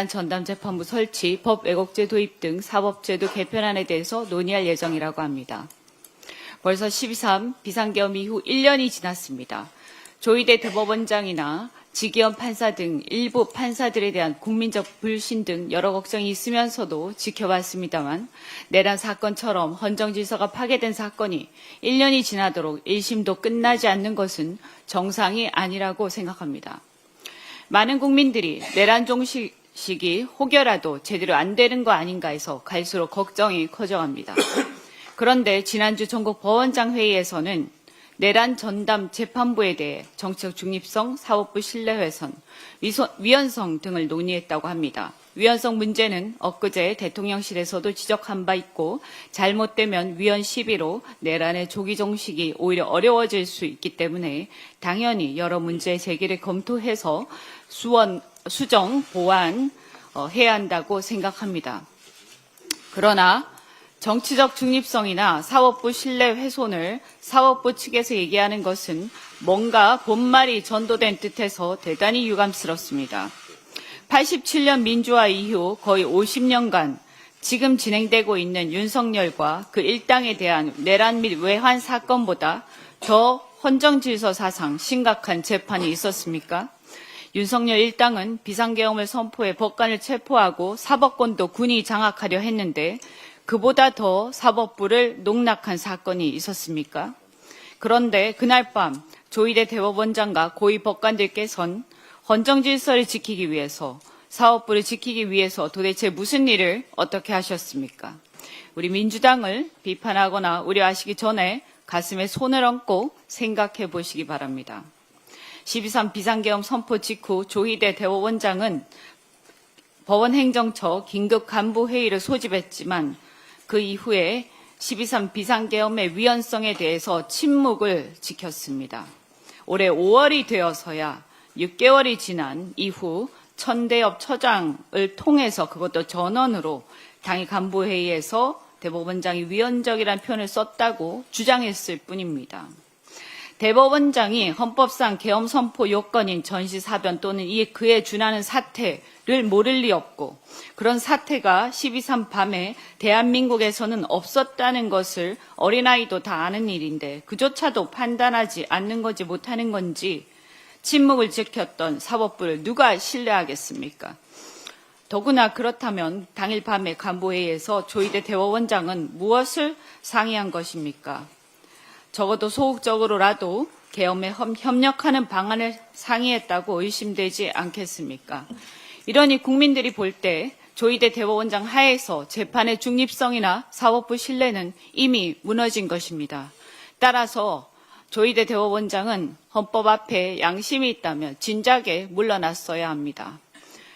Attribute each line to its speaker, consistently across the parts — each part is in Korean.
Speaker 1: 전담재판부 설치, 법 왜곡죄 도입 등 사법제도 개편안에 대해서 논의할 예정이라고 합니다. 벌써 12.3 비상계엄 이후 1년이 지났습니다. 조희대 대법원장이나 지기현 판사 등 일부 판사들에 대한 국민적 불신 등 여러 걱정이 있으면서도 지켜봤습니다만 내란 사건처럼 헌정질서가 파괴된 사건이 1년이 지나도록 1심도 끝나지 않는 것은 정상이 아니라고 생각합니다. 많은 국민들이 내란 종식이 혹여라도 제대로 안 되는 거 아닌가 해서 갈수록 걱정이 커져갑니다. 그런데 지난주 전국 법원장 회의에서는 내란 전담 재판부에 대해 정치적 중립성, 사법부 신뢰훼손, 위헌성 등을 논의했다고 합니다. 위헌성 문제는 엊그제 대통령실에서도 지적한 바 있고 잘못되면 위헌 시비로 내란의 조기 종식이 오히려 어려워질 수 있기 때문에 당연히 여러 문제 제기를 검토해서 수정, 보완해야 한다고 생각합니다. 그러나 정치적 중립성이나 사법부 신뢰 훼손을 사법부 측에서 얘기하는 것은 뭔가 본말이 전도된 듯해서 대단히 유감스럽습니다. 87년 민주화 이후 거의 50년간 지금 진행되고 있는 윤석열과 그 일당에 대한 내란 및 외환 사건보다 더 헌정질서 사상 심각한 재판이 있었습니까? 윤석열 일당은 비상계엄을 선포해 법관을 체포하고 사법권도 군이 장악하려 했는데 그보다 더 사법부를 농락한 사건이 있었습니까? 그런데 그날 밤 조희대 대법원장과 고위 법관들께서는 헌정질서를 지키기 위해서 사법부를 지키기 위해서 도대체 무슨 일을 어떻게 하셨습니까? 우리 민주당을 비판하거나 우려하시기 전에 가슴에 손을 얹고 생각해 보시기 바랍니다. 12.3 비상계엄 선포 직후 조희대 대법원장은 법원행정처 긴급 간부회의를 소집했지만 그 이후에 12.3 비상계엄의 위헌성에 대해서 침묵을 지켰습니다. 올해 5월이 되어서야 6개월이 지난 이후 천대엽 처장을 통해서 그것도 전원으로 당일 간부회의에서 대법원장이 위헌적이라는 표현을 썼다고 주장했을 뿐입니다. 대법원장이 헌법상 계엄 선포 요건인 전시사변 또는 그에 준하는 사태를 모를 리 없고 그런 사태가 12.3 밤에 대한민국에서는 없었다는 것을 어린아이도 다 아는 일인데 그조차도 판단하지 않는 건지 못하는 건지 침묵을 지켰던 사법부를 누가 신뢰하겠습니까? 더구나 그렇다면 당일 밤에 간부회의에서 조희대 대법원장은 무엇을 상의한 것입니까? 적어도 소극적으로라도 계엄에 협력하는 방안을 상의했다고 의심되지 않겠습니까? 이러니 국민들이 볼 때 조희대 대법원장 하에서 재판의 중립성이나 사법부 신뢰는 이미 무너진 것입니다. 따라서 조희대 대법원장은 헌법 앞에 양심이 있다면 진작에 물러났어야 합니다.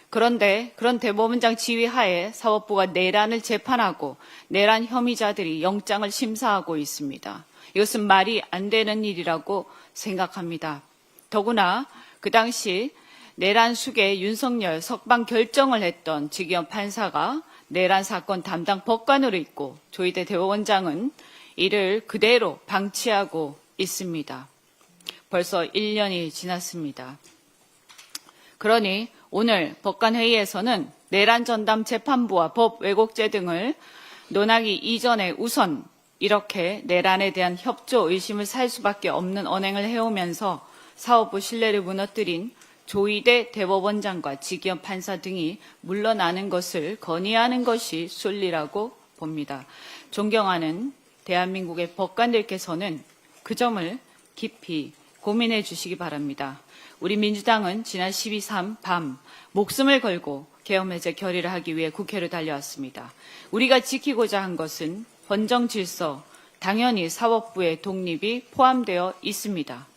Speaker 1: 그런데 그런 대법원장 지휘 하에 사법부가 내란을 재판하고 내란 혐의자들이 영장을 심사하고 있습니다. 이것은 말이 안 되는 일이라고 생각합니다. 더구나 그 당시 내란 수계 윤석열 석방 결정을 했던 지기현 판사가 내란 사건 담당 법관으로 있고 조희대 대법원장은 이를 그대로 방치하고 있습니다. 벌써 1년이 지났습니다. 그러니 오늘 법관회의에서는 내란 전담 재판부와 법 왜곡죄 등을 논하기 이전에 우선 이렇게 내란에 대한 협조 의심을 살 수밖에 없는 언행을 해오면서 사법부 신뢰를 무너뜨린 조희대 대법원장과 지기현 판사 등이 물러나는 것을 건의하는 것이 순리라고 봅니다. 존경하는 대한민국의 법관들께서는 그 점을 깊이 고민해 주시기 바랍니다. 우리 민주당은 지난 12.3 밤 목숨을 걸고 계엄 해제 결의를 하기 위해 국회로 달려왔습니다. 우리가 지키고자 한 것은 헌정 질서, 당연히 사법부의 독립이 포함되어 있습니다.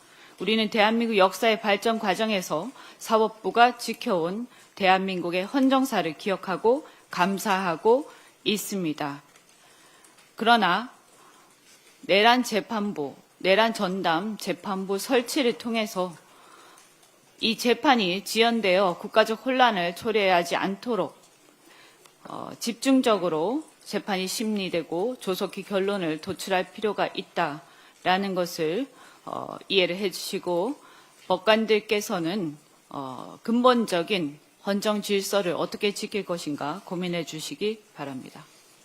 Speaker 1: 우리는 대한민국 역사의 발전 과정에서 사법부가 지켜온 대한민국의 헌정사를 기억하고 감사하고 있습니다. 그러나 내란 재판부, 내란 전담 재판부 설치를 통해서 이 재판이 지연되어 국가적 혼란을 초래하지 않도록 집중적으로 재판이 심리되고 조속히 결론을 도출할 필요가 있다라는 것을 이해를 해주시고 법관들께서는 근본적인 헌정 질서를 어떻게 지킬 것인가 고민해 주시기 바랍니다.